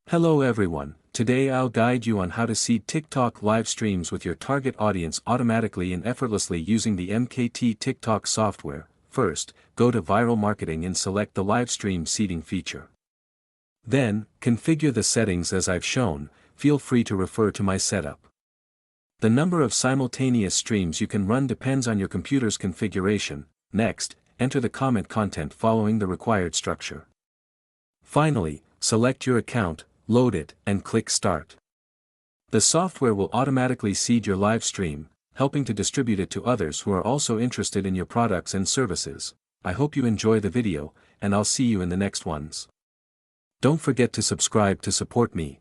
Hello everyone, today I'll guide you on how to seed TikTok live streams with your target audience automatically and effortlessly using the MKT TikTok software. First, go to Viral Marketing and select the live stream seeding feature. Then, configure the settings as I've shown. Feel free to refer to my setup. The number of simultaneous streams you can run depends on your computer's configuration. Next, enter the comment content following the required structure. Finally, select your account, load it, and click Start. The software will automatically seed your live stream, helping to distribute it to others who are also interested in your products and services. I hope you enjoy the video, and I'll see you in the next ones. Don't forget to subscribe to support me.